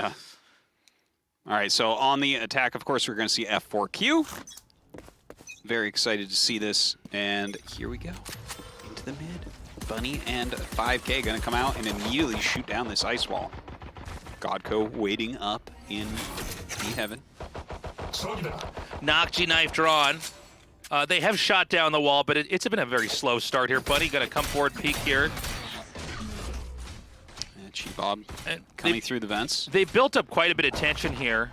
Yeah. All right, so on the attack, of course, we're going to see F4Q. Very excited to see this, and here we go. Into the mid. Bunny and 5K going to come out and immediately shoot down this ice wall. Godco waiting up in heaven. Nocchi knife drawn. They have shot down the wall, but it's been a very slow start here. Bunny going to come forward, peek here. Chibob coming through the vents. They built up quite a bit of tension here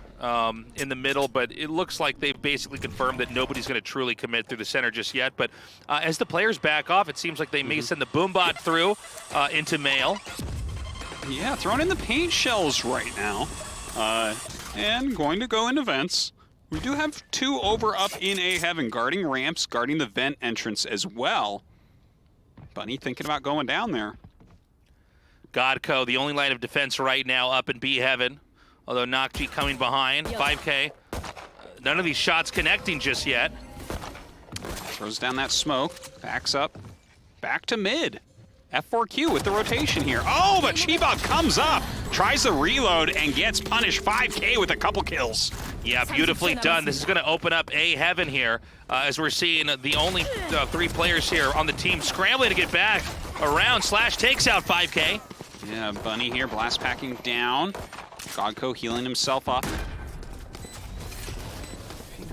in the middle, but it looks like they've basically confirmed that nobody's going to truly commit through the center just yet. But as the players back off, it seems like they may send the boombot through into Mail. Yeah, throwing in the paint shells right now. And going to go into vents. We do have 2 over up in A heaven, guarding ramps, guarding the vent entrance as well. Bunny thinking about going down there. Godco, the only line of defense right now up in B heaven. Although Nocchi coming behind, 5K. None of these shots connecting just yet. Throws down that smoke, backs up, back to mid. F4Q with the rotation here. Oh, but Chibob comes up, tries the reload, and gets punished. 5K with a couple kills. Yeah, beautifully done. This is going to open up A heaven here, as we're seeing the only 3 players here on the team scrambling to get back around. Slash takes out 5K. Yeah, Bunny here, blast packing down. Godco healing himself up.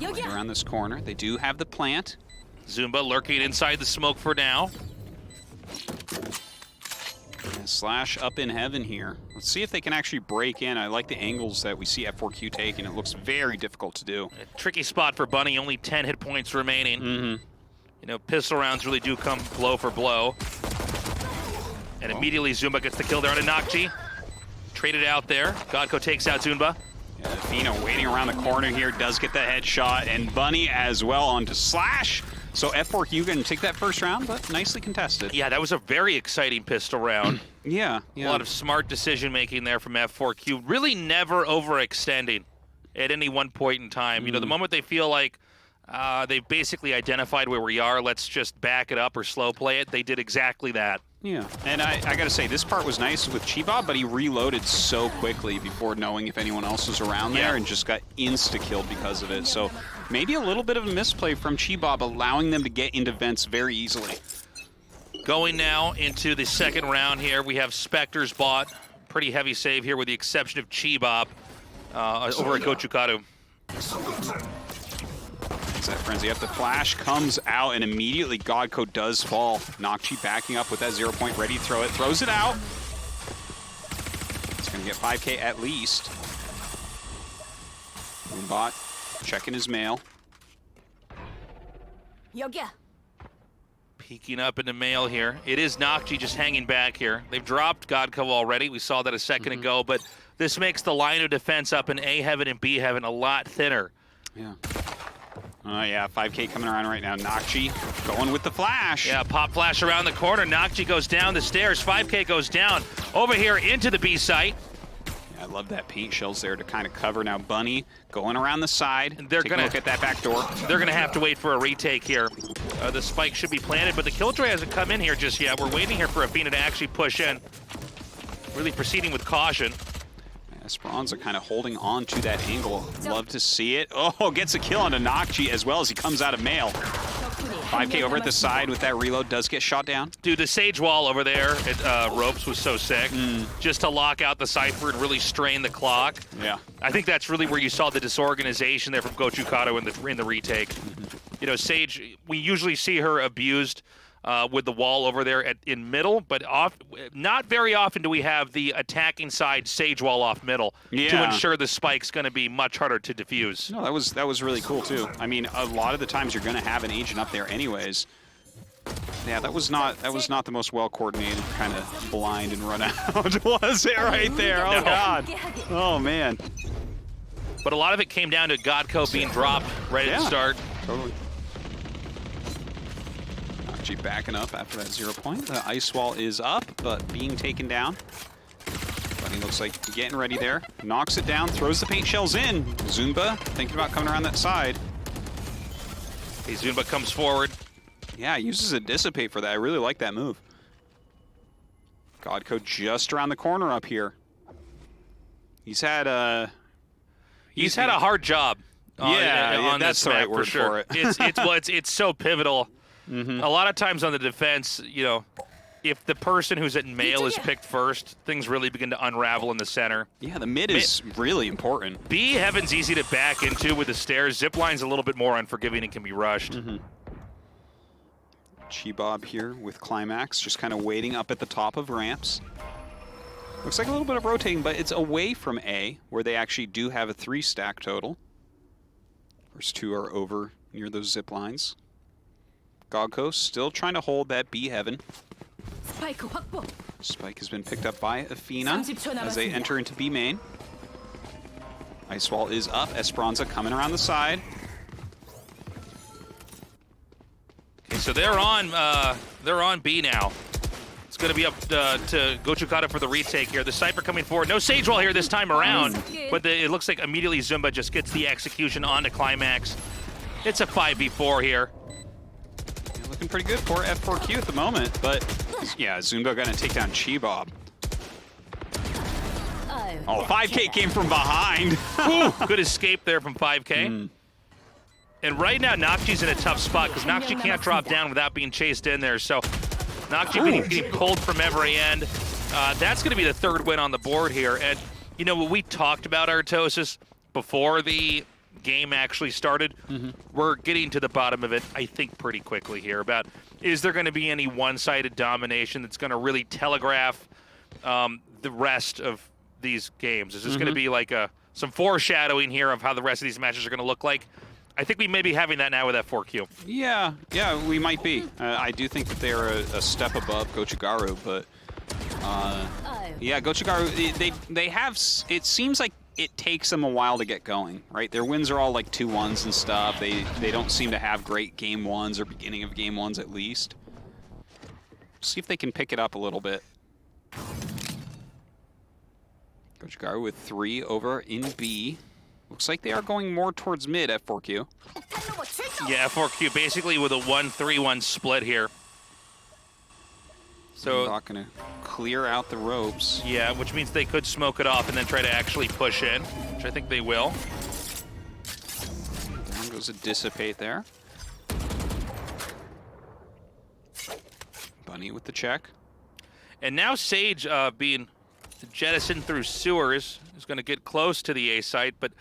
Right around this corner. They do have the plant. Zumba lurking inside the smoke for now. Yeah, Slash up in heaven here. Let's see if they can actually break in. I like the angles that we see F4Q taking. It looks very difficult to do. A tricky spot for Bunny, only 10 hit points remaining. You know, pistol rounds really do come blow for blow. And immediately Zumba gets the kill there on a Nocchi. Traded out there. Godco takes out Zumba. Yeah, Fina waiting around the corner here, does get the headshot, and Bunny as well onto Slash. So F4Q going to take that first round, but nicely contested. Yeah, that was a very exciting pistol round. Yeah. A lot of smart decision making there from F4Q. Really never overextending at any one point in time. You know, the moment they feel like they've basically identified where we are, let's just back it up or slow play it, they did exactly that. Yeah, and I got to say, this part was nice with Chibob, but he reloaded so quickly before knowing if anyone else was around there and just got insta-killed because of it. So maybe a little bit of a misplay from Chibob, allowing them to get into vents very easily. Going now into the second round here, we have Spectre's bot. Pretty heavy save here with the exception of Chibob over at GOCHUGARU. That frenzy up, the flash comes out, and immediately Godco does fall. Nocchi backing up with that 0 point, ready to throw it, throws it out. It's gonna get 5K at least. Bot checking his mail. Peeking up into Mail here. It is Nocchi just hanging back here. They've dropped Godco already. We saw that a second ago, but this makes the line of defense up in A heaven and B heaven a lot thinner. Yeah. Yeah, 5K coming around right now. Nocchi going with the flash. Yeah, pop flash around the corner. Nocchi goes down the stairs. 5K goes down over here into the B site. Yeah, I love that paint shells there to kind of cover. Now Bunny going around the side. And they're going to look at that back door. They're going to have to wait for a retake here. The spike should be planted, but the Killjoy hasn't come in here just yet. We're waiting here for Athena to actually push in. Really proceeding with caution. Esperanza kind of holding on to that angle. Love to see it. Oh, gets a kill on a Nocchi as well as he comes out of Mail. 5K over at the side with that reload, does get shot down. Dude, the Sage Wall over there at Ropes was so sick. Just to lock out the Cypher and really strain the clock. Yeah. I think that's really where you saw the disorganization there from GOCHUGARU in the retake. You know, Sage, we usually see her abused with the wall over there in middle, but not very often do we have the attacking side Sage Wall off middle to ensure the spike's going to be much harder to defuse. No, that was really cool too. I mean, a lot of the times you're going to have an agent up there anyways. Yeah, that was not the most well coordinated kind of blind and run out, was it right there? Oh God. Oh man. But a lot of it came down to Godco being dropped right at the start. Totally. Backing up after that 0 point. The ice wall is up, but being taken down. Bunny looks like getting ready there. Knocks it down, throws the paint shells in. Zumba thinking about coming around that side. Hey, Zumba comes forward. Yeah, uses a dissipate for that. I really like that move. Godco just around the corner up here. He's had a hard job. Yeah, on that's this the map, right word sure. for it. It's so pivotal. A lot of times on the defense, you know, if the person who's at male is picked first, things really begin to unravel in the center. Yeah, the mid is really important. B Heaven's easy to back into with the stairs. Zipline's a little bit more unforgiving and can be rushed. Chi-Bob here with Climax, just kind of waiting up at the top of ramps. Looks like a little bit of rotating, but it's away from A, where they actually do have a 3-stack total. First 2 are over near those zip lines. Gogco still trying to hold that B Heaven. Spike has been picked up by Athena as they enter into B main. Ice Wall is up. Esperanza coming around the side. Okay, so they're on B now. It's going to be up to GOCHUGARU for the retake here. The Cypher coming forward. No Sage Wall here this time around, but it looks like immediately Zumba just gets the execution onto Climax. It's a 5v4 here. Yeah, looking pretty good for F4Q at the moment, but yeah, Zumba going to take down Chi-Bob. Oh, 5K came from behind. Ooh, good escape there from 5K. And right now, Nocchi's in a tough spot because Nocchi can't drop down without being chased in there. So Nocchi getting pulled from every end. That's going to be the 3rd win on the board here. And, you know, what we talked about, Artosis, before the game actually started, we're getting to the bottom of it, I think, pretty quickly here about is there going to be any one-sided domination that's going to really telegraph the rest of these games? Is this going to be like some foreshadowing here of how the rest of these matches are going to look like? I think we may be having that now with F4Q. Yeah, we might be. I do think that they're a step above GOCHUGARU, but yeah, GOCHUGARU, they have, it seems like it takes them a while to get going, right? Their wins are all like 2-1s and stuff. They don't seem to have great game 1s or beginning of game 1s at least. See if they can pick it up a little bit. GOCHUGARU with 3 over in B. Looks like they are going more towards mid at F4Q. Yeah, F4Q basically with a 1-3-1 split here. So not going to clear out the ropes. Yeah, which means they could smoke it off and then try to actually push in, which I think they will. Down goes a dissipate there. Bunny with the check. And now Sage being jettisoned through sewers is going to get close to the A site, but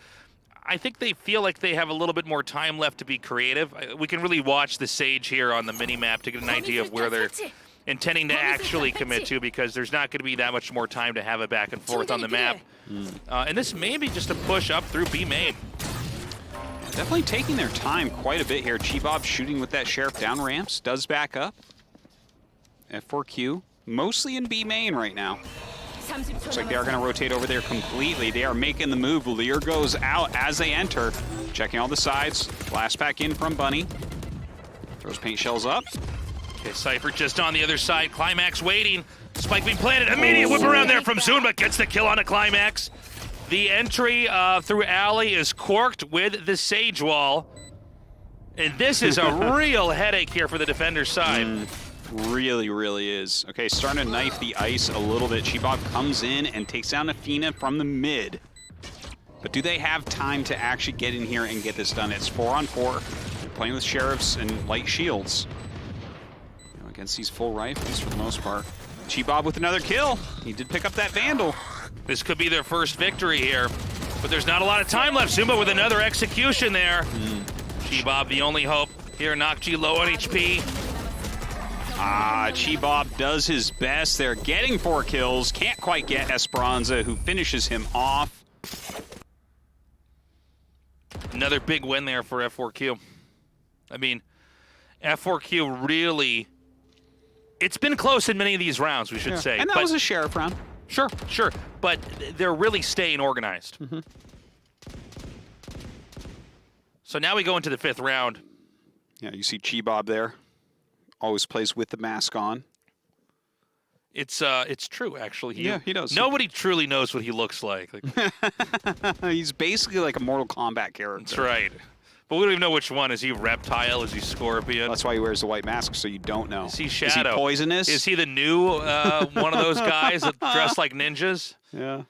I think they feel like they have a little bit more time left to be creative. We can really watch the Sage here on the mini-map to get an idea of where they're intending to actually commit to, because there's not going to be that much more time to have it back and forth on the map. And this may be just a push up through B main. Definitely taking their time quite a bit here. Chi-Bob shooting with that Sheriff down ramps, does back up. F4Q, mostly in B main right now. Looks like they are going to rotate over there completely. They are making the move. Lear goes out as they enter. Checking all the sides. Blast back in from Bunny. Throws paint shells up. Okay, Cypher just on the other side. Climax waiting. Spike being planted. Immediate whip around there from Zumba. Gets the kill on a Climax. The entry through Alley is corked with the Sage Wall. And this is a real headache here for the defender's side. Really, really is. Okay, starting to knife the ice a little bit. Chi-Bob comes in and takes down Athena from the mid. But do they have time to actually get in here and get this done? It's 4-on-4. They're playing with Sheriffs and light shields. You know, against these full rifles for the most part. Chi-Bob with another kill. He did pick up that Vandal. This could be their first victory here, but there's not a lot of time left. Zumba with another execution there. Chi-Bob the only hope here. Nocchi low on HP. Chi-Bob does his best. They're getting 4 kills. Can't quite get Esperanza, who finishes him off. Another big win there for F4Q. I mean, F4Q really... It's been close in many of these rounds, we should say. And that was a Sheriff round. Sure. But they're really staying organized. So now we go into the 5th round. Yeah, you see Chi-Bob there. Always plays with the mask on. It's true, actually. Yeah, he does. Nobody truly knows what he looks like. He's basically like a Mortal Kombat character. That's right. But we don't even know which one. Is he Reptile? Is he Scorpion? That's why he wears the white mask, so you don't know. Is he Shadow? Is he poisonous? Is he the new one of those guys that dress like ninjas? Yeah.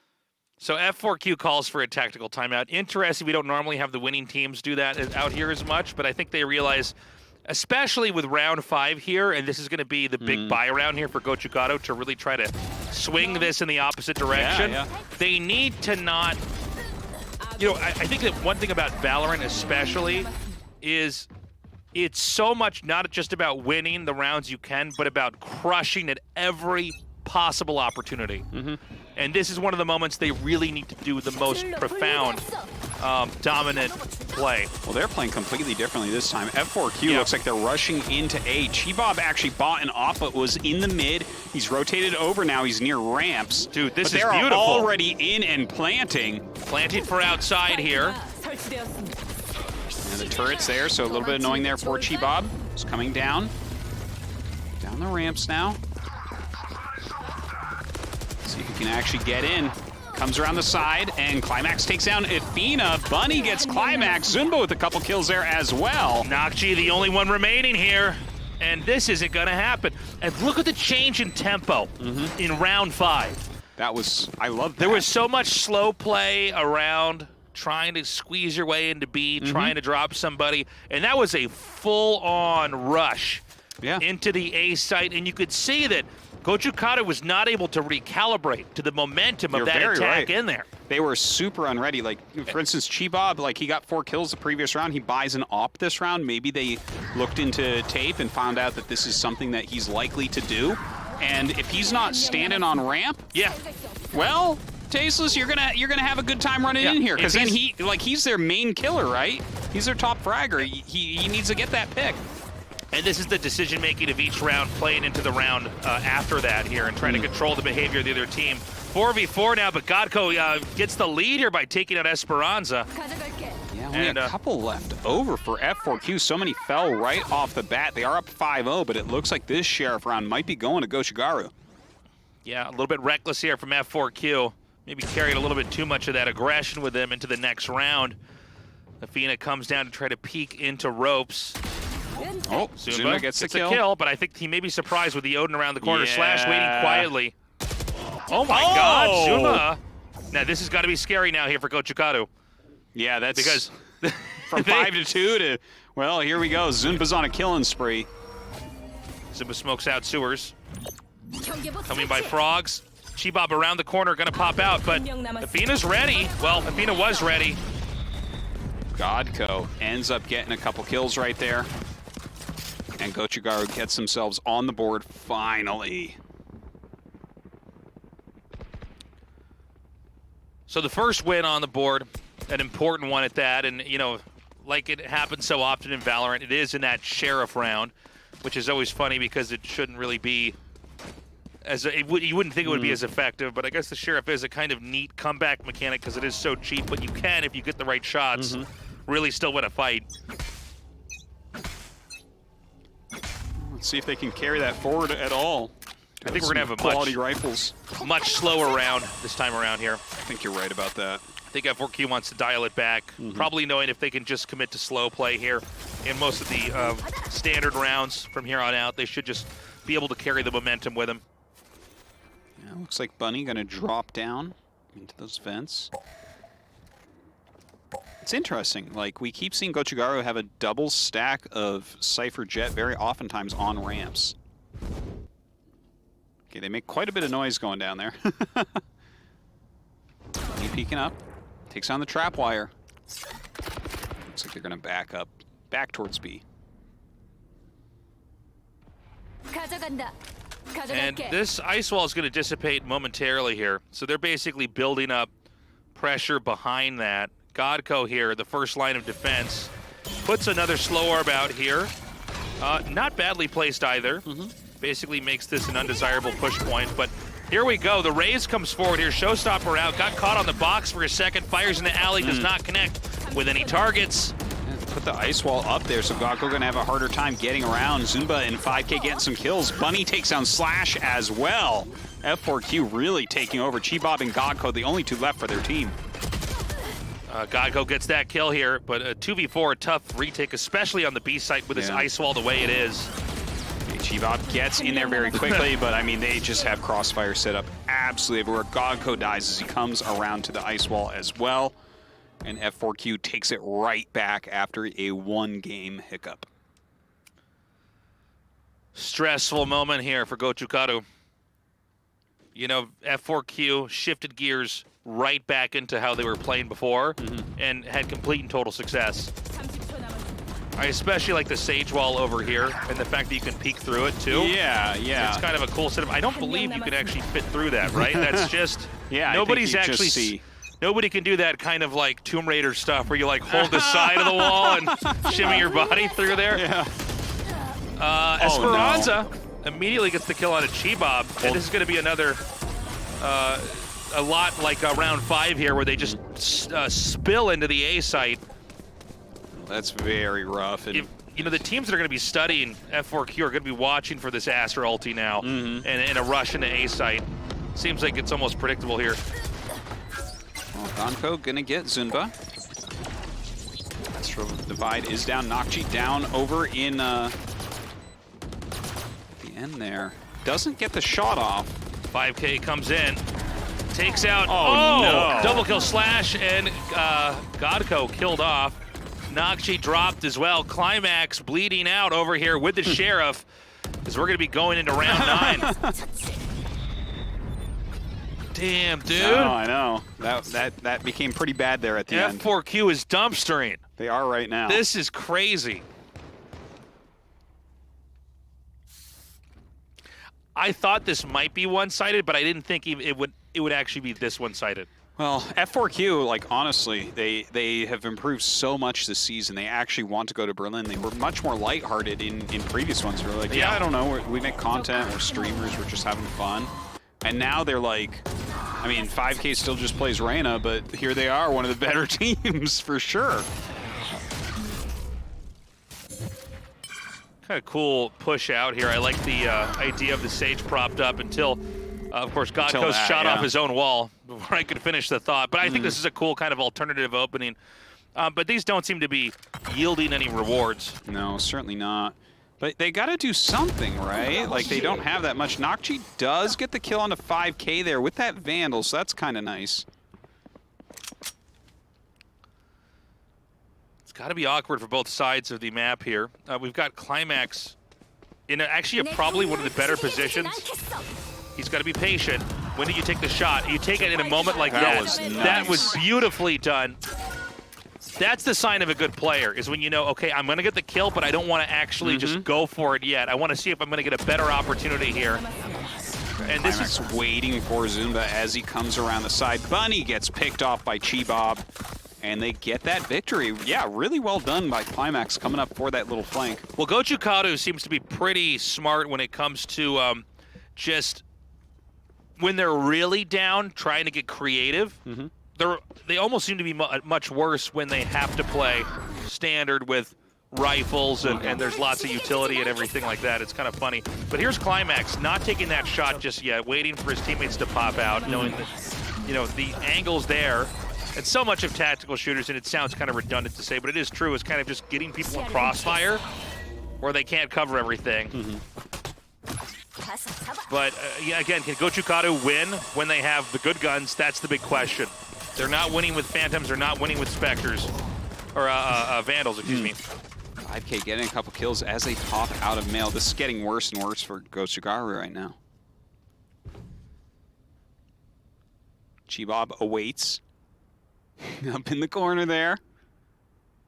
So F4Q calls for a tactical timeout. Interesting, we don't normally have the winning teams do that out here as much, but I think they realize, especially with round 5 here, and this is going to be the big buy round here for GOCHUGARU to really try to swing this in the opposite direction. They need to not, you know, I think that one thing about Valorant especially is it's so much not just about winning the rounds you can, but about crushing at every possible opportunity. And this is one of the moments they really need to do the most profound, dominant play. Well, they're playing completely differently this time. F4Q looks like they're rushing into A. Chibob actually bought an off, but was in the mid. He's rotated over now. He's near ramps. Dude, this but is they're beautiful. Already in and planting. Planted for outside here. And the turret's there, so a little bit annoying there for Chibob. He's coming down. Down the ramps now. See if he can actually get in. Comes around the side, and Climax takes down Athena. Bunny gets Climax. Zunba with a couple kills there as well. Nocchi, the only one remaining here. And this isn't going to happen. And look at the change in tempo in round 5. That was, I love that. There was so much slow play around trying to squeeze your way into B, trying to drop somebody. And that was a full-on rush into the A site. And you could see that GOCHUGARU was not able to recalibrate to the momentum of that attack in there. They were super unready. Like, for instance, Chibob, like, he got 4 kills the previous round. He buys an op this round. Maybe they looked into tape and found out that this is something that he's likely to do. And if he's not standing on ramp, well, Tasteless, you're gonna have a good time running in here, because then he's their main killer, right? He's their top fragger. He needs to get that pick. And this is the decision-making of each round playing into the round after that here and trying to control the behavior of the other team. 4v4 now, but Godko gets the lead here by taking out Esperanza. Yeah, only a couple left over for F4Q. So many fell right off the bat. They are up 5-0, but it looks like this Sheriff round might be going to GOCHUGARU. Yeah, a little bit reckless here from F4Q. Maybe carried a little bit too much of that aggression with them into the next round. Athena comes down to try to peek into ropes. Oh, Zunba gets the kill, but I think he may be surprised with the Odin around the corner. Slash waiting quietly. Oh my God, Zunba. Now this has got to be scary now here for GOCHUGARU. Yeah, that's because from 5-2 to, well, here we go. Zunba's on a killing spree. Zunba smokes out sewers. Coming by frogs. Chibob around the corner, gonna pop out, but Athena's ready. Well, Athena was ready. Godko ends up getting a couple kills right there. And GOCHUGARU gets themselves on the board finally. So the first win on the board, an important one at that, and you know, like it happens so often in Valorant, it is in that Sheriff round, which is always funny because it shouldn't really be as you wouldn't think it would be as effective, but I guess the Sheriff is a kind of neat comeback mechanic because it is so cheap, but you can, if you get the right shots, really still win a fight. Let's see if they can carry that forward at all. I think we're going to have a quality rifles. Much slower round this time around here. I think you're right about that. I think F4Q wants to dial it back, probably knowing if they can just commit to slow play here in most of the standard rounds from here on out, they should just be able to carry the momentum with them. Yeah, looks like Bunny going to drop down into those vents. It's interesting, like, we keep seeing GOCHUGARU have a double stack of Cypher Jet very oftentimes on ramps. Okay, they make quite a bit of noise going down there. Bunny peeking up, takes on the trap wire. Looks like they're gonna back towards B. And this ice wall is gonna dissipate momentarily here. So they're basically building up pressure behind that. Godko here, the first line of defense, puts another slow orb out here. Not badly placed either. Basically makes this an undesirable push point, but here we go. The Raze comes forward here, Showstopper out, got caught on the box for a second, fires in the alley, does not connect with any targets. Put the ice wall up there, so Godko gonna have a harder time getting around. Zunba and 5K getting some kills. Bunny takes down Slash as well. F4Q really taking over. Chibob and Godko, the only two left for their team. Godko gets that kill here, but a 2v4, a tough retake, especially on the B site with this ice wall the way it is. Chibob gets in there very quickly, but I mean, they just have crossfire set up absolutely everywhere. GOCHUGARU dies as he comes around to the ice wall as well. And F4Q takes it right back after a one-game hiccup. Stressful moment here for GOCHUGARU. You know, F4Q shifted gears right back into how they were playing before and had complete and total success. I especially like the Sage wall over here and the fact that you can peek through it too. Yeah, yeah. It's kind of a cool setup. I don't believe you can actually fit through that, right? That's just, yeah, nobody's actually, nobody can do that kind of like Tomb Raider stuff where you like hold the side of the wall and shimmy your body through there. Yeah. Esperanza immediately gets the kill on a Chibob, and this is going to be another, a lot like round 5 here where they just spill into the A site. That's very rough. And you know, the teams that are going to be studying F4Q are going to be watching for this Astra ulti now and a rush into A site. Seems like it's almost predictable here. Well, GOCHUGARU going to get Zunba. Astral Divide is down. Nocchi down over in the end there. Doesn't get the shot off. 5K comes in. Takes out. Oh, no. Double kill Slash, and GOCHUGARU killed off. Nocchi dropped as well. Climax bleeding out over here with the Sheriff, as we're going to be going into round 9. Damn, dude. Oh, I know. That became pretty bad there at the end. F4Q is dumpstering. They are right now. This is crazy. I thought this might be one-sided, but I didn't think it would actually be this one-sided. Well, F4Q, like, honestly, they have improved so much this season. They actually want to go to Berlin. They were much more lighthearted in previous ones. They were like, yeah, I don't know, we make content, we're streamers, we're just having fun. And now they're like, I mean, 5K still just plays Reyna, but here they are, one of the better teams for sure. Kind of cool push out here. I like the idea of the Sage propped up until, of course, GOCHUGARU shot off his own wall before I could finish the thought. But I think this is a cool kind of alternative opening. But these don't seem to be yielding any rewards. No, certainly not. But they got to do something, right? Like, they don't have that much. Nocchi does get the kill on the 5K there with that Vandal, so that's kind of nice. It's got to be awkward for both sides of the map here. We've got Climax in actually probably one of the better positions. He's got to be patient. When do you take the shot? You take it in a moment like that. Was nice. That was beautifully done. That's the sign of a good player, is when you know, okay, I'm going to get the kill, but I don't want to actually just go for it yet. I want to see if I'm going to get a better opportunity here. And this is waiting for Zunba as he comes around the side. Bunny gets picked off by Chibob, and they get that victory. Yeah, really well done by Climax coming up for that little flank. Well, GOCHUGARU seems to be pretty smart when it comes to just when they're really down, trying to get creative. They almost seem to be much worse when they have to play standard with rifles and there's lots of utility and everything like that. It's kind of funny. But here's Climax, not taking that shot just yet, waiting for his teammates to pop out, knowing that, you know, the angle's there. And so much of tactical shooters, and it sounds kind of redundant to say, but it is true, is kind of just getting people in crossfire where they can't cover everything. But yeah, again, can GOCHUGARU win when they have the good guns? That's the big question. They're not winning with Phantoms, they're not winning with Spectres, or Vandals, excuse me. 5K getting a couple kills as they pop out of mail. This is getting worse and worse for GOCHUGARU right now. Chibob awaits. Up in the corner there.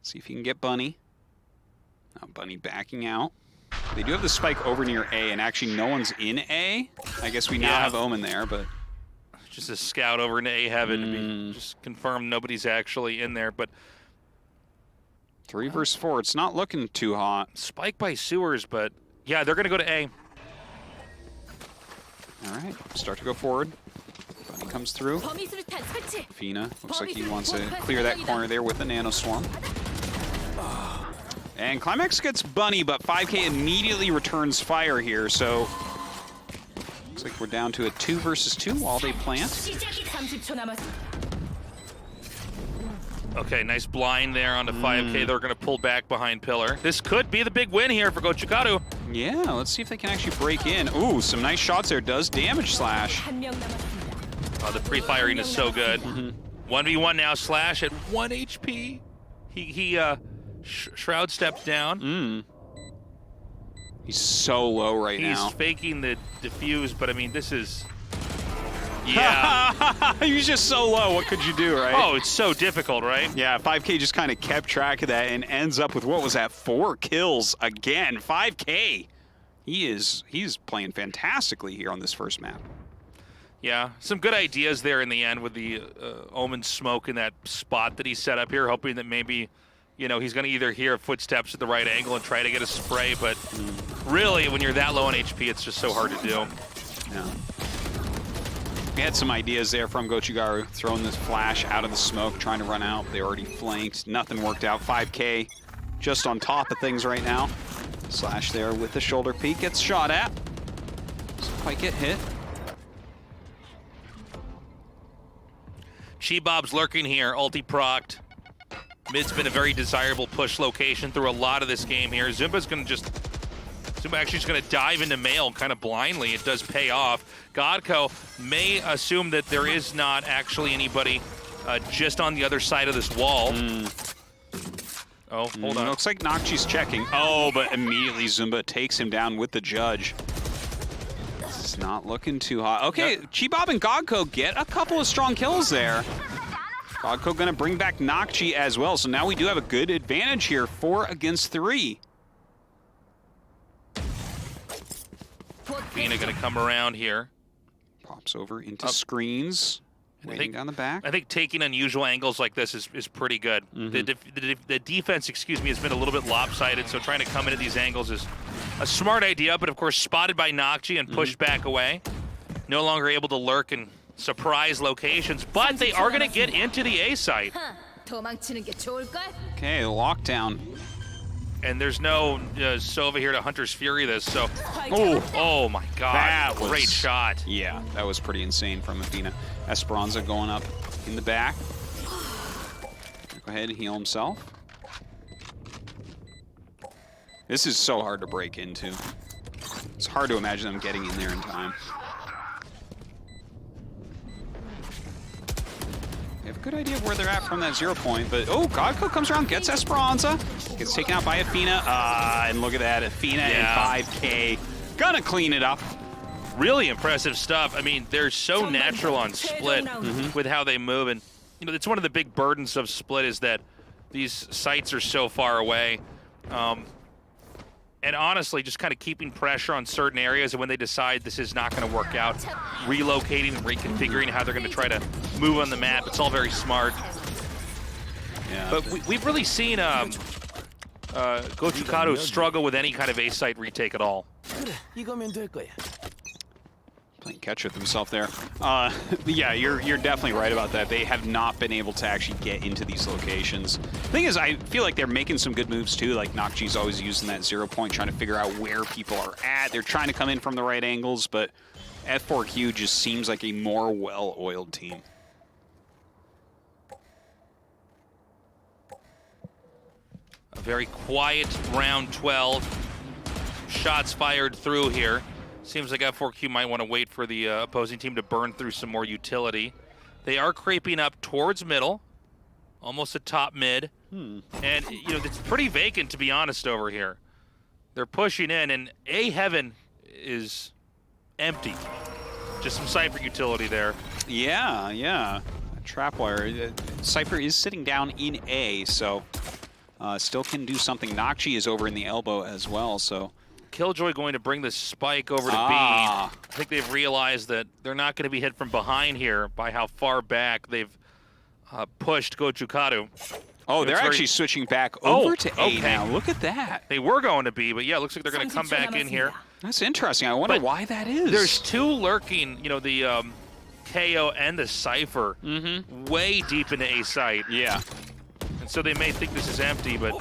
See if he can get Bunny. Now Bunny backing out. They do have the spike over near A, and actually no one's in A. I guess we now have Omen there, but... Just a scout over into A heaven to be just confirmed nobody's actually in there, but... 3 versus 4, it's not looking too hot. Spike by Sewers, but yeah, they're going to go to A. All right, start to go forward. Bunny comes through. Fina looks like he wants to clear that corner there with the Nano Swarm. And Climax gets Bunny, but 5K immediately returns fire here, so... Looks like we're down to a 2 versus 2 while they plant. Okay, nice blind there onto 5K. They're going to pull back behind Pillar. This could be the big win here for GOCHUGARU. Yeah, let's see if they can actually break in. Ooh, some nice shots there. Does damage Slash. The pre-firing is so good. 1v1 now, Slash at 1 HP. He Shroud steps down. He's so low right now. He's faking the defuse, but I mean, this is... Yeah. He's just so low. What could you do, right? Oh, it's so difficult, right? Yeah, 5K just kind of kept track of that and ends up with, what was that, 4 kills again. 5K. He's playing fantastically here on this first map. Yeah, some good ideas there in the end with the Omen smoke in that spot that he set up here, hoping that maybe, you know, he's going to either hear footsteps at the right angle and try to get a spray, but really, when you're that low on HP, it's just so hard to do. Yeah. We had some ideas there from GOCHUGARU, throwing this flash out of the smoke, trying to run out. They already flanked. Nothing worked out. 5K just on top of things right now. Slash there with the shoulder peek. Gets shot at. Doesn't quite get hit. She-Bob's lurking here, ulti procced. Mid's been a very desirable push location through a lot of this game here. Zumba's going to just... Zumba actually is going to dive into Mail kind of blindly. It does pay off. Godco may assume that there is not actually anybody just on the other side of this wall. Oh, hold on. Looks like Nocchi's checking. Oh, but immediately Zumba takes him down with the judge. This is not looking too hot. Okay, Chi-Bob and Godco get a couple of strong kills there. Godco going to bring back Nocchi as well. So now we do have a good advantage here, 4 against 3. Fina going to come around here. Pops over into screens, waiting down the back. I think taking unusual angles like this is pretty good. The defense, excuse me, has been a little bit lopsided, so trying to come into these angles is a smart idea, but of course spotted by Nocchi and pushed back away. No longer able to lurk in surprise locations, but they are going to get into the A site. Okay, lockdown. And there's no Sova here to Hunter's Fury this, so... Oh my god, that was, great shot. Yeah, that was pretty insane from Athena. Esperanza going up in the back. Go ahead and heal himself. This is so hard to break into. It's hard to imagine them getting in there in time. They have a good idea of where they're at from that 0 point, but oh, Godco comes around, gets Esperanza, gets taken out by Athena, and look at that, Athena and 5K, gonna clean it up. Really impressive stuff. I mean, they're so natural on Split with how they move, and you know, it's one of the big burdens of Split is that these sites are so far away. And honestly, just kind of keeping pressure on certain areas, and when they decide this is not going to work out, relocating and reconfiguring how they're going to try to move on the map. It's all very smart. Yeah. But we've really seen GOCHUGARU struggle with any kind of A-site retake at all. Playing catch with himself there. Yeah, you're definitely right about that. They have not been able to actually get into these locations. The thing is, I feel like they're making some good moves too. Like Nocchi's always using that 0 point, trying to figure out where people are at. They're trying to come in from the right angles, but F4Q just seems like a more well-oiled team. A very quiet round 12. Shots fired through here. Seems like F4Q might want to wait for the opposing team to burn through some more utility. They are creeping up towards middle, almost at top mid. And, you know, it's pretty vacant, to be honest, over here. They're pushing in, and A Heaven is empty. Just some Cypher utility there. Yeah, yeah. Trapwire. Cypher is sitting down in A, so still can do something. Nocchi is over in the elbow as well, so... Killjoy going to bring the spike over to B. I think they've realized that they're not going to be hit from behind here by how far back they've pushed GOCHUGARU. Oh, they're actually switching back over to A now. Look at that. They were going to B, but yeah, it looks like they're going to come back in here. That's interesting. I wonder why that is. There's two lurking, you know, the KO and the Cypher way deep into A site. Yeah. And so they may think this is empty, but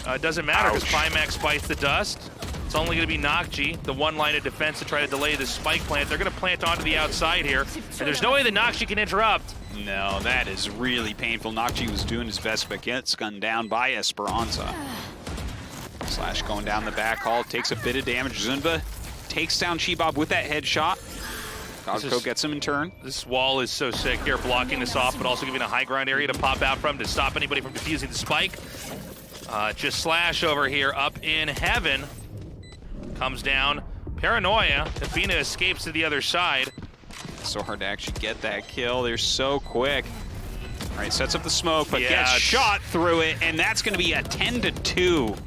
it doesn't matter because Pimax bites the dust. It's only going to be Nocchi, the one line of defense to try to delay the spike plant. They're going to plant onto the outside here, and there's no way that Nocchi can interrupt. No, that is really painful. Nocchi was doing his best, but gets gunned down by Esperanza. Slash going down the back hall, takes a bit of damage. Zunba takes down Chibob with that headshot. GOCHUGARU gets him in turn. This wall is so sick here, blocking this off, but also giving a high ground area to pop out from to stop anybody from defusing the spike. Just Slash over here up in heaven. Comes down. Paranoia. Athena escapes to the other side. So hard to actually get that kill. They're so quick. All right, sets up the smoke, but gets shot through it, and that's going to be a 10-2.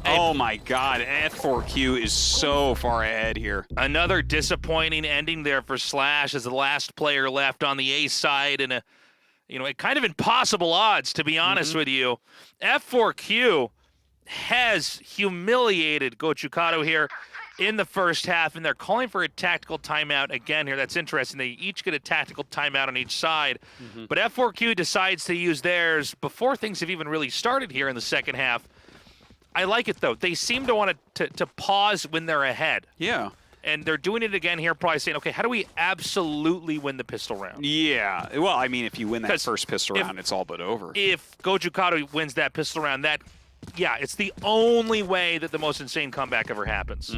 Oh my God, F4Q is so far ahead here. Another disappointing ending there for Slash as the last player left on the A side, and a kind of impossible odds, to be honest with you. F4Q has humiliated GOCHUGARU here in the first half, and they're calling for a tactical timeout again here. That's interesting. They each get a tactical timeout on each side, but F4Q decides to use theirs before things have even really started here in the second half. I like it, though. They seem to want to pause when they're ahead. Yeah. And they're doing it again here, probably saying, okay, how do we absolutely win the pistol round? Yeah. Well, I mean, if you win that first pistol round, it's all but over. If GOCHUGARU wins that pistol round, it's the only way that the most insane comeback ever happens.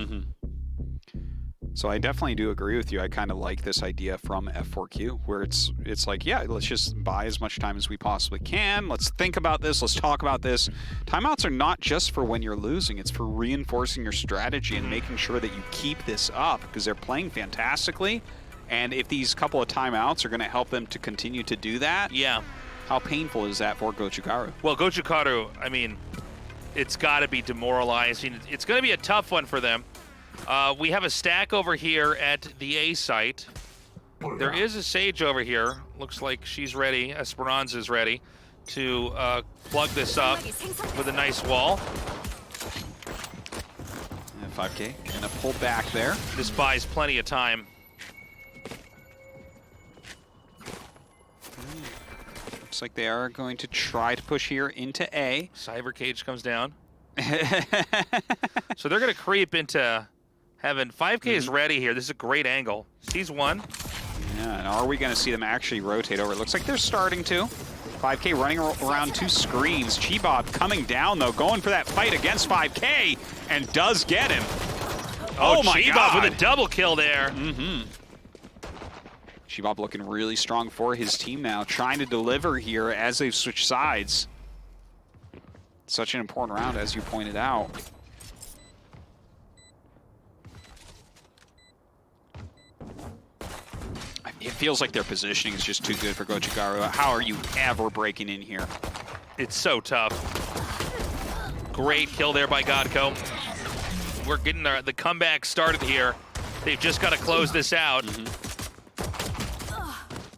So I definitely do agree with you. I kind of like this idea from F4Q, where it's like, yeah, let's just buy as much time as we possibly can. Let's think about this. Let's talk about this. Timeouts are not just for when you're losing. It's for reinforcing your strategy and making sure that you keep this up, because they're playing fantastically. And if these couple of timeouts are going to help them to continue to do that, how painful is that for GOCHUGARU? Well, GOCHUGARU, I mean, it's got to be demoralizing. It's going to be a tough one for them. We have a stack over here at the A site. There is a Sage over here. Looks like she's ready. Esperanza's ready to plug this up with a nice wall. And 5K gonna pull back there. This buys plenty of time. Looks like they are going to try to push here into A. Cyber Cage comes down. So they're going to creep into heaven. 5K is ready here. This is a great angle. Sees one. Yeah, and are we going to see them actually rotate over? It looks like they're starting to. 5K running around two screens. Chibob coming down, though, going for that fight against 5K, and does get him. Oh my God. With a double kill there. Chibob looking really strong for his team now, trying to deliver here as they've switched sides. Such an important round, as you pointed out. It feels like their positioning is just too good for GOCHUGARU. How are you ever breaking in here? It's so tough. Great kill there by GOCHUGARU. We're getting the comeback started here. They've just got to close this out.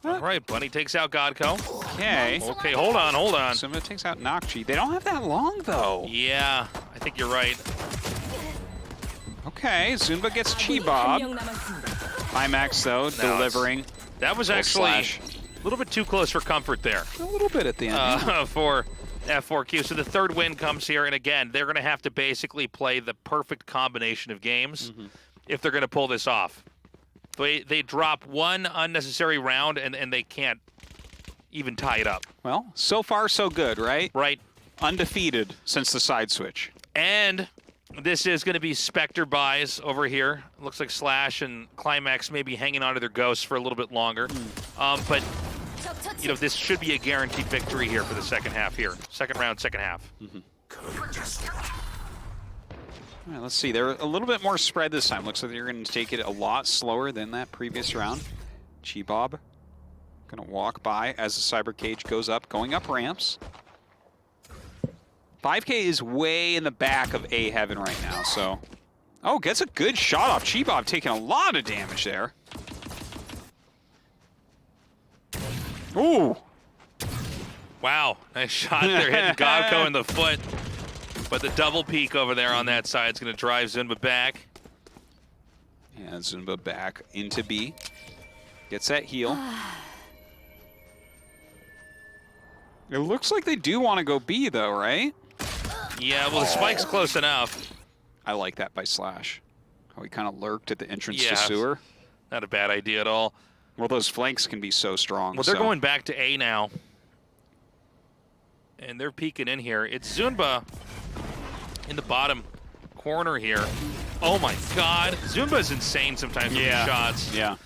All right, Bunny takes out GOCHUGARU. Okay. Okay, hold on. Someone takes out Nocchi. They don't have that long, though. Yeah, I think you're right. Okay, Zunba gets Chibob. Climax, though, delivering. That was actually a little bit too close for comfort there. A little bit at the end. For F4Q. So the third win comes here, and again, they're going to have to basically play the perfect combination of games if they're going to pull this off. They drop one unnecessary round, and they can't even tie it up. Well, so far so good, right? Right. Undefeated since the side switch. And this is going to be Spectre buys over here. Looks like Slash and Climax may be hanging on to their ghosts for a little bit longer. But, you know, this should be a guaranteed victory here for the second half here. Second round, second half. All right, let's see. They're a little bit more spread this time. Looks like they're going to take it a lot slower than that previous round. Chibob going to walk by as the Cyber Cage goes up, going up ramps. 5K is way in the back of A Heaven right now, so... Oh, gets a good shot off. Chibob taking a lot of damage there. Ooh! Wow, nice shot there, hitting GOCHUGARU in the foot. But the double peek over there on that side is going to drive Zunba back. Yeah, Zunba back into B. Gets that heal. It looks like they do want to go B, though, right? Yeah, well, the spike's close enough. I like that by Slash. How he kind of lurked at the entrance to sewer. Not a bad idea at all. Well, those flanks can be so strong. Well, they're going back to A now. And they're peeking in here. It's Zunba in the bottom corner here. Oh my God, Zumba's insane sometimes with these shots. Yeah.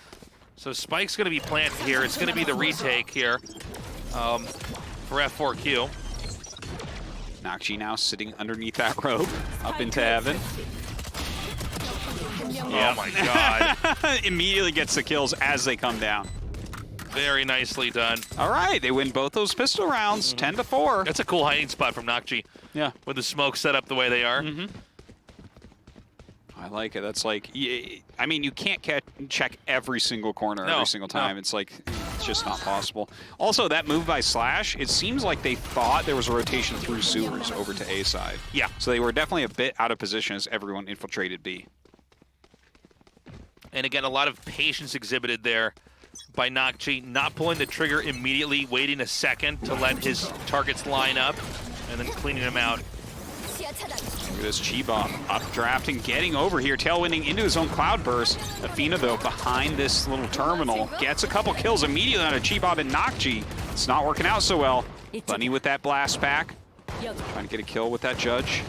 So Spike's going to be planted here. It's going to be the retake here for F4Q. Nakji now sitting underneath that rope, up into heaven. Oh my God. Immediately gets the kills as they come down. Very nicely done. All right, they win both those pistol rounds, 10-4. That's a cool hiding spot from Nakji. Yeah. With the smoke set up the way they are. I like it. That's like, I mean, you can't check every single corner every single time. It's like, it's just not possible. Also, that move by Slash, it seems like they thought there was a rotation through sewers over to A side. Yeah. So they were definitely a bit out of position as everyone infiltrated B. And again, a lot of patience exhibited there by Nakji, not pulling the trigger immediately, waiting a second to let his targets line up, and then cleaning them out. Look at this Chiba updrafting, getting over here, tailwinding into his own Cloudburst. Athena, though, behind this little terminal, gets a couple kills immediately on a Chiba and Nakji. It's not working out so well. Bunny with that blast pack, trying to get a kill with that Judge.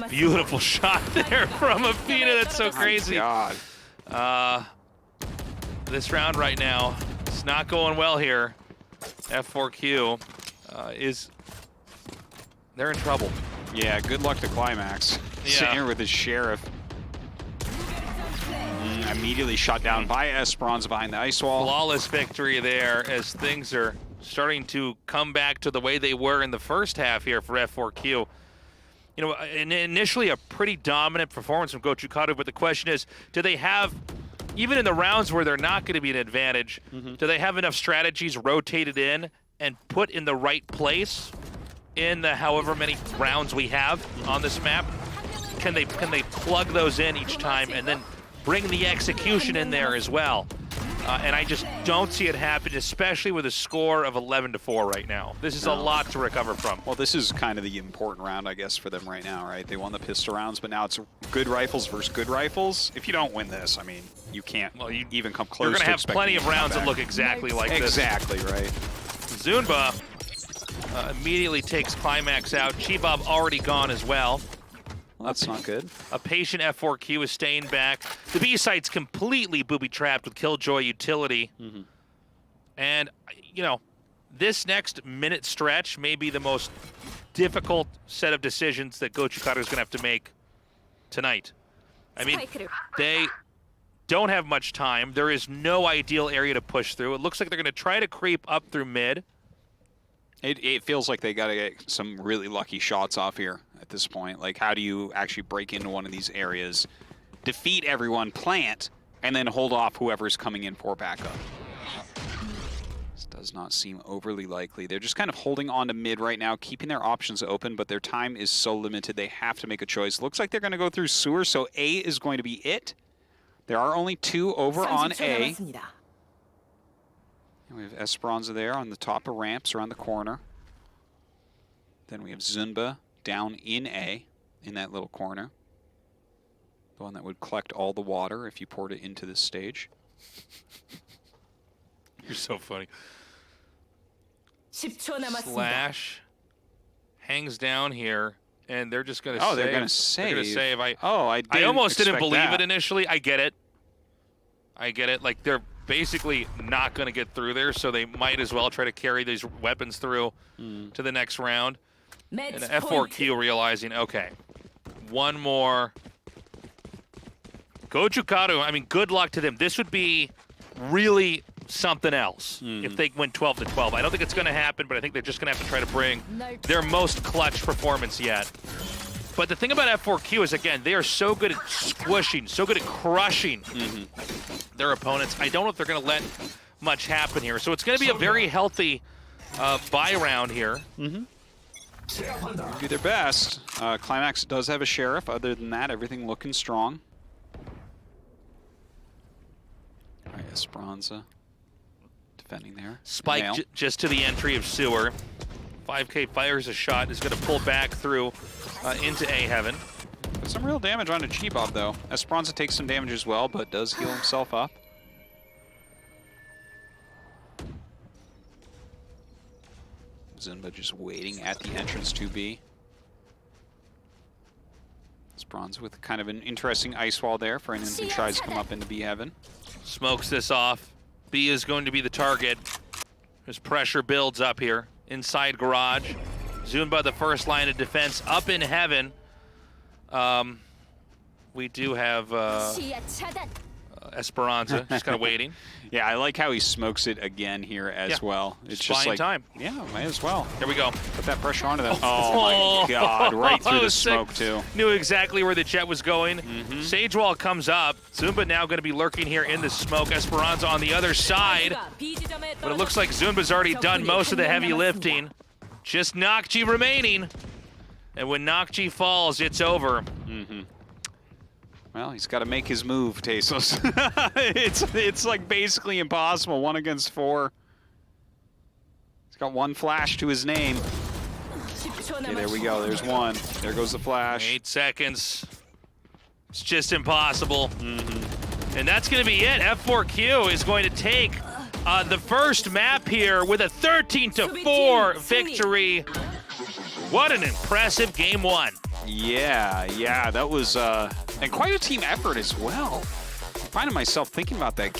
Beautiful shot there from Athena. That's so crazy. Oh God. This round right now, it's not going well here. F4Q they're in trouble. Yeah, good luck to Climax. Sitting here with his Sheriff. Immediately shot down by Esperanza behind the ice wall. Flawless victory there as things are starting to come back to the way they were in the first half here for F4Q. You know, initially a pretty dominant performance from GOCHUGARU, but the question is, do they have, even in the rounds where they're not going to be an advantage, do they have enough strategies rotated in and put in the right place in the however many rounds we have on this map? Can they plug those in each time and then bring the execution in there as well? And I just don't see it happen, especially with a score of 11-4 right now. This is a lot to recover from. Well, this is kind of the important round, I guess, for them right now, right? They won the pistol rounds, but now it's good rifles versus good rifles. If you don't win this, I mean, you can't even come close. You're going to have expecting plenty of rounds that comeback. look exactly like this. Exactly, right. Zunba immediately takes Climax out. Chibab already gone as well. Well, that's not good. A patient F4Q is staying back. The B site's completely booby-trapped with Killjoy utility. And, you know, this next minute stretch may be the most difficult set of decisions that GOCHUGARU is going to have to make tonight. I mean, they don't have much time. There is no ideal area to push through. It looks like they're going to try to creep up through mid. It feels like they got to get some really lucky shots off here at this point. Like, how do you actually break into one of these areas, defeat everyone, plant, and then hold off whoever's coming in for backup? This does not seem overly likely. They're just kind of holding on to mid right now, keeping their options open, but their time is so limited they have to make a choice. Looks like they're going to go through sewer, so A is going to be it. There are only two over on A. And we have Esperanza there on the top of ramps around the corner. Then we have Zunba down in A, in that little corner. The one that would collect all the water if you poured it into this stage. You're so funny. Slash hangs down here, and they're just going to save. Oh, they're going to save. They're going to save. I almost didn't believe that. it initially. I get it. Like, they're basically not going to get through there, so they might as well try to carry these weapons through to the next round. And F4Q realizing, okay, one more. GOCHUGARU, I mean, good luck to them. This would be really something else if they win 12-12. I don't think it's going to happen, but I think they're just going to have to try to bring their most clutch performance yet. But the thing about F4Q is, again, they are so good at squishing, so good at crushing their opponents. I don't know if they're going to let much happen here. So it's going to be a very healthy buy round here. Do their best. Climax does have a Sheriff. Other than that, everything looking strong. All right, Esperanza defending there. Spike just to the entry of sewer. 5K fires a shot, is going to pull back through into A heaven. Some real damage on a Chibob, though. Esperanza takes some damage as well, but does heal himself up. Zunba just waiting at the entrance to B. Esperanza with kind of an interesting ice wall there for anyone who tries to come up into B heaven. Smokes this off. B is going to be the target. As pressure builds up here inside garage. Zumba, the first line of defense, up in heaven. We do have Esperanza just kind of waiting. Yeah, I like how he smokes it again here as well. It's just buying like time. Yeah, might as well. Here we go. Put that pressure onto them. Oh my God! Right through the smoke too. Knew exactly where the jet was going. Sagewall comes up. Zumba now going to be lurking here in the smoke. Esperanza on the other side. But it looks like Zumba's already done most of the heavy lifting. Just Nokji remaining. And when Nokji falls, it's over. Well, he's got to make his move, Tesos. it's like basically impossible. 1 against 4. He's got 1 flash to his name. Okay, there we go. There's 1. There goes the flash. 8 seconds. It's just impossible. And that's going to be it. F4Q is going to take the first map here with a 13-4 victory. What an impressive game 1. Yeah, that was and quite a team effort as well. I'm finding myself thinking about that